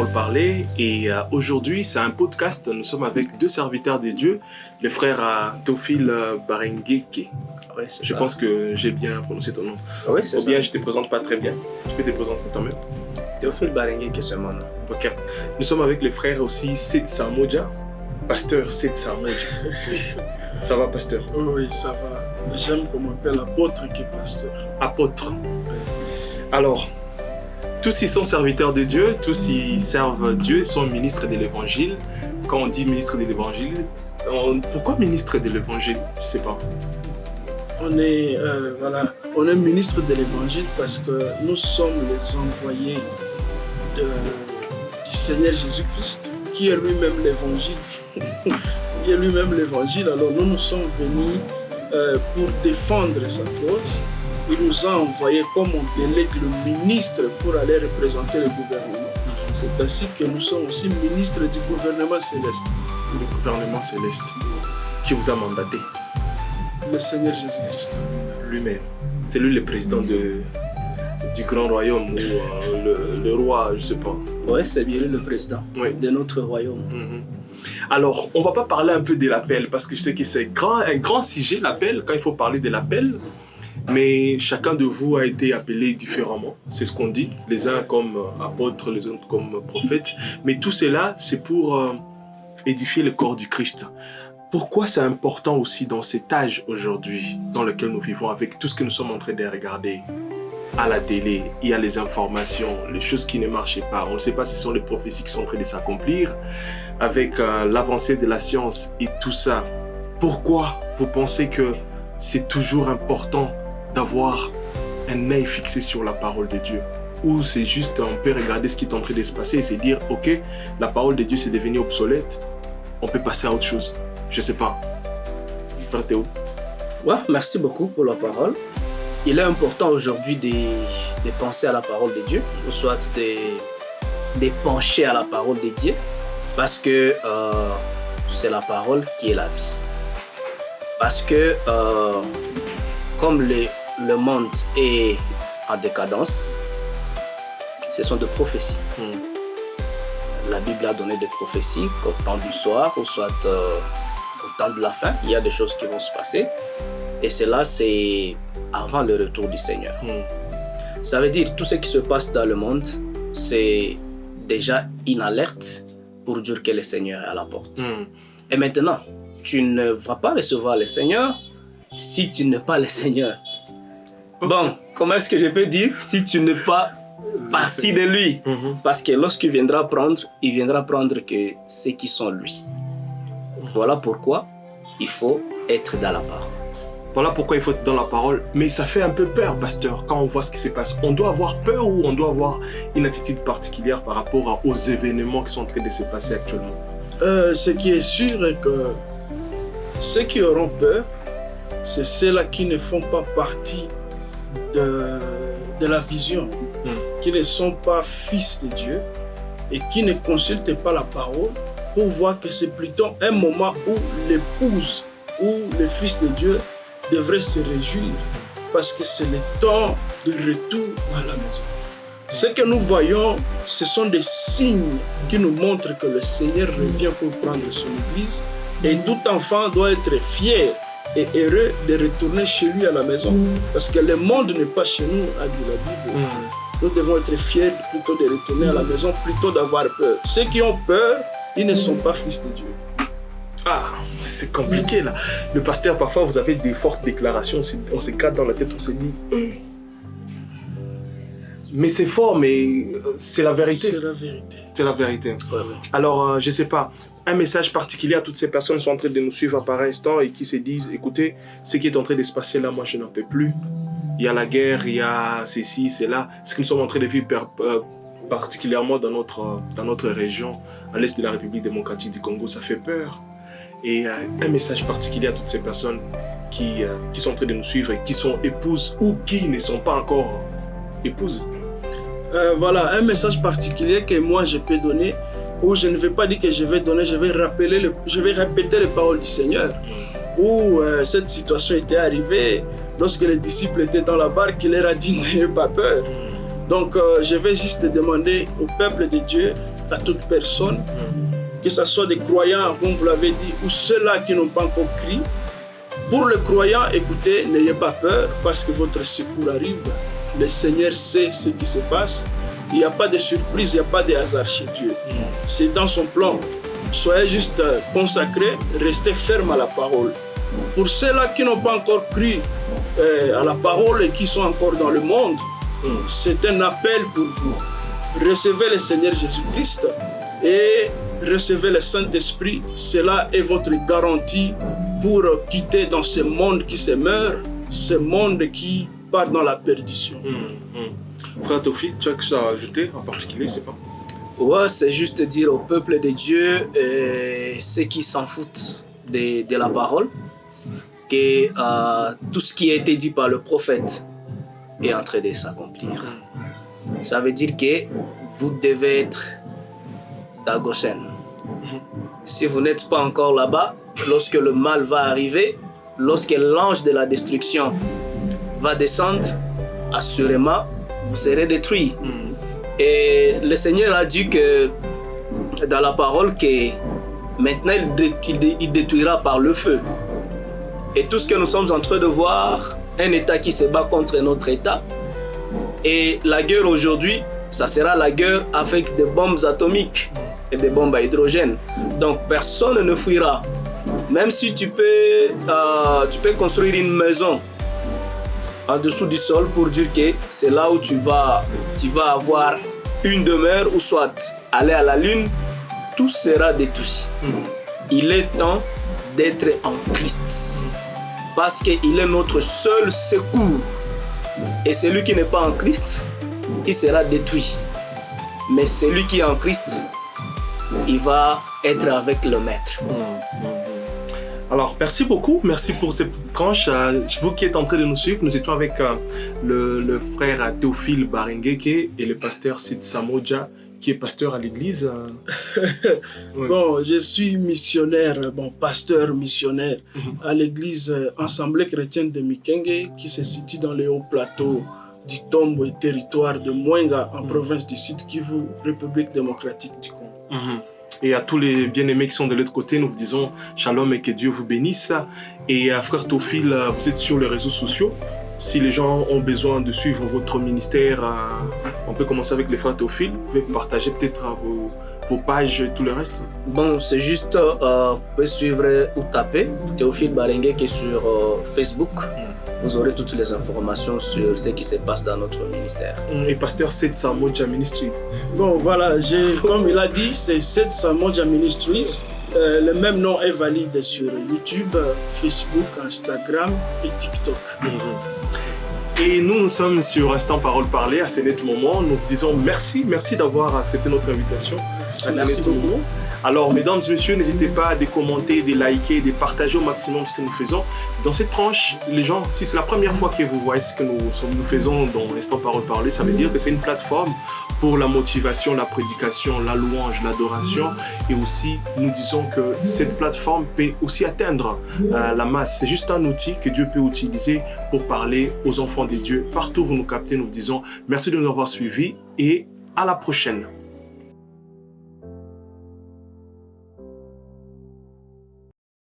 Parole parlée et aujourd'hui c'est un podcast. Nous sommes avec deux serviteurs de Dieu, le frère Théophile Barengeke. Oui, je pense que j'ai bien prononcé ton nom. Oui, c'est ça. Ou bien je ne te présente pas très bien. Tu peux te présenter toi-même. Théophile Barengeke, c'est mon nom. Ok. Nous sommes avec le frère aussi Seth Samoja, pasteur Seth Samoja. Ça va, pasteur? Oui, ça va. J'aime qu'on m'appelle apôtre qui est pasteur. Apôtre. Alors, tous ils sont serviteurs de Dieu, tous ils servent Dieu, ils sont ministres de l'évangile. Quand on dit ministre de l'évangile, pourquoi ministre de l'évangile? Je ne sais pas. On est ministre de l'évangile parce que nous sommes les envoyés du Seigneur Jésus-Christ, qui est lui-même l'évangile. Il est lui-même l'évangile. Alors nous sommes venus pour défendre sa cause. Il nous a envoyés comme on délègue le ministre pour aller représenter le gouvernement. C'est ainsi que nous sommes aussi ministres du gouvernement céleste. Le gouvernement céleste qui vous a mandaté. Le Seigneur Jésus-Christ. Lui-même. C'est lui le président du grand royaume ou le roi, je ne sais pas. Oui, c'est bien lui le président de notre royaume. Alors, on ne va pas parler un peu de l'appel parce que je sais que c'est un grand sujet, l'appel, quand il faut parler de l'appel. Mais chacun de vous a été appelé différemment, c'est ce qu'on dit. Les uns comme apôtres, les autres comme prophètes. Mais tout cela, c'est pour édifier le corps du Christ. Pourquoi c'est important aussi dans cet âge aujourd'hui dans lequel nous vivons, avec tout ce que nous sommes en train de regarder à la télé, il y a les informations, les choses qui ne marchaient pas. On ne sait pas si ce sont les prophéties qui sont en train de s'accomplir avec l'avancée de la science et tout ça. Pourquoi vous pensez que c'est toujours important d'avoir un œil fixé sur la parole de Dieu? Ou c'est juste, on peut regarder ce qui est en train de se passer et se dire, ok, la parole de Dieu c'est devenu obsolète, on peut passer à autre chose. Je ne sais pas. Frère Théo. Ouais, merci beaucoup pour la parole. Il est important aujourd'hui de penser à la parole de Dieu, ou soit de pencher à la parole de Dieu, parce que c'est la parole qui est la vie. Parce que comme le monde est en décadence, ce sont des prophéties. La Bible a donné des prophéties qu'au temps du soir, ou soit au temps de la fin, il y a des choses qui vont se passer. Et cela, c'est avant le retour du Seigneur. Ça veut dire tout ce qui se passe dans le monde, c'est déjà une alerte pour dire que le Seigneur est à la porte. Et maintenant, tu ne vas pas recevoir le Seigneur si tu n'es pas le Seigneur. Bon, comment est-ce que je peux dire si tu n'es pas partie de lui? Parce que lorsqu'il viendra prendre, il viendra prendre que ceux qui sont lui. Voilà pourquoi il faut être dans la parole. Voilà pourquoi il faut être dans la parole. Mais ça fait un peu peur, pasteur, quand on voit ce qui se passe. On doit avoir peur ou on doit avoir une attitude particulière par rapport aux événements qui sont en train de se passer actuellement? Ce qui est sûr est que ceux qui auront peur, c'est ceux-là qui ne font pas partie de la vision, qui ne sont pas fils de Dieu et qui ne consultent pas la parole pour voir que c'est plutôt un moment où l'épouse ou le fils de Dieu devrait se réjouir parce que c'est le temps de retour à la maison. Ce que nous voyons, ce sont des signes qui nous montrent que le Seigneur revient pour prendre son Église et tout enfant doit être fier et heureux de retourner chez lui à la maison parce que le monde n'est pas chez nous, a dit la Bible. Nous devons être fiers plutôt de retourner à la maison plutôt d'avoir peur. Ceux qui ont peur, ils ne sont pas fils de Dieu. Ah, c'est compliqué là. Le pasteur, parfois vous avez des fortes déclarations, on se gratte dans la tête, on se dit mais c'est fort, mais c'est la vérité. C'est la vérité. C'est la vérité. Alors, je sais pas, un message particulier à toutes ces personnes qui sont en train de nous suivre par instant et qui se disent, écoutez, ce qui est en train de se passer là, moi je n'en peux plus. Il y a la guerre, il y a ceci, c'est là. Ce que nous sommes en train de vivre particulièrement dans notre région, à l'est de la République démocratique du Congo, ça fait peur. Et un message particulier à toutes ces personnes qui sont en train de nous suivre et qui sont épouses ou qui ne sont pas encore épouses. Voilà, un message particulier que moi je peux donner, où je ne vais pas dire que je vais donner, je vais répéter les paroles du Seigneur. Où cette situation était arrivée, lorsque les disciples étaient dans la barque, il leur a dit n'ayez pas peur. Donc je vais juste demander au peuple de Dieu à toute personne, que ce soit des croyants, comme vous l'avez dit, ou ceux-là qui n'ont pas encore crié. Pour les croyants, écoutez, n'ayez pas peur parce que votre secours arrive. Le Seigneur sait ce qui se passe. Il n'y a pas de surprise, il n'y a pas de hasard chez Dieu. C'est dans son plan. Soyez juste consacrés, restez fermes à la parole. Pour ceux-là qui n'ont pas encore cru à la parole et qui sont encore dans le monde, c'est un appel pour vous. Recevez le Seigneur Jésus-Christ et recevez le Saint-Esprit. Cela est votre garantie pour quitter dans ce monde qui se meurt, ce monde qui part dans la perdition. Frère Théophile, tu as quelque chose à ajouter en particulier, c'est pas? Ouais, c'est juste dire au peuple de Dieu, ceux qui s'en foutent de la parole, que tout ce qui a été dit par le prophète est en train de s'accomplir. Ça veut dire que vous devez être à Goshen. Si vous n'êtes pas encore là-bas, lorsque le mal va arriver, lorsque l'ange de la destruction va descendre, assurément, vous serez détruits. Et le Seigneur a dit que dans la parole que maintenant il détruira par le feu. Et tout ce que nous sommes en train de voir, un État qui se bat contre un autre État. Et la guerre aujourd'hui, ça sera la guerre avec des bombes atomiques et des bombes à hydrogène. Donc personne ne fuira. Même si tu peux construire une maison en dessous du sol pour dire que c'est là où tu vas avoir une demeure ou soit aller à la lune, tout sera détruit. Il est temps d'être en Christ parce qu'il est notre seul secours. Et celui qui n'est pas en Christ, il sera détruit. Mais celui qui est en Christ, il va être avec le Maître. Alors, merci beaucoup. Merci pour ces petites tranches. Vous qui êtes en train de nous suivre, nous étions avec le frère Théophile Baringeke et le pasteur Sid Samodja, qui est pasteur à l'église. Ouais. Bon, je suis missionnaire, pasteur missionnaire à l'église Assemblée chrétienne de Mikenge, qui se situe dans les hauts plateaux du Tombo et territoire de Mwenga, en province du Sud Kivu, République démocratique du Congo. Et à tous les bien-aimés qui sont de l'autre côté, nous vous disons shalom et que Dieu vous bénisse. Et frère Théophile, vous êtes sur les réseaux sociaux. Si les gens ont besoin de suivre votre ministère, on peut commencer avec les frères Théophile. Vous pouvez partager peut-être vos pages et tout le reste. Bon, c'est juste, vous pouvez suivre ou taper Théophile Baringeke sur Facebook. Vous aurez toutes les informations sur ce qui se passe dans notre ministère. Et pasteur Sid Samodja Ministries. Bon, voilà, comme il a dit, c'est Sid Samodja Ministries. Le même nom est valide sur YouTube, Facebook, Instagram et TikTok. Et nous sommes sur Instant Parole Parlée à ce net moment. Nous vous disons merci d'avoir accepté notre invitation. Merci beaucoup. Alors, mesdames et messieurs, n'hésitez pas à commenter, de liker, de partager au maximum ce que nous faisons. Dans cette tranche, les gens, si c'est la première fois que vous voyez ce que nous faisons dans Instant Parole Parler, ça veut dire que c'est une plateforme pour la motivation, la prédication, la louange, l'adoration. Et aussi, nous disons que cette plateforme peut aussi atteindre la masse. C'est juste un outil que Dieu peut utiliser pour parler aux enfants de Dieu. Partout où vous nous captez, nous vous disons merci de nous avoir suivis et à la prochaine.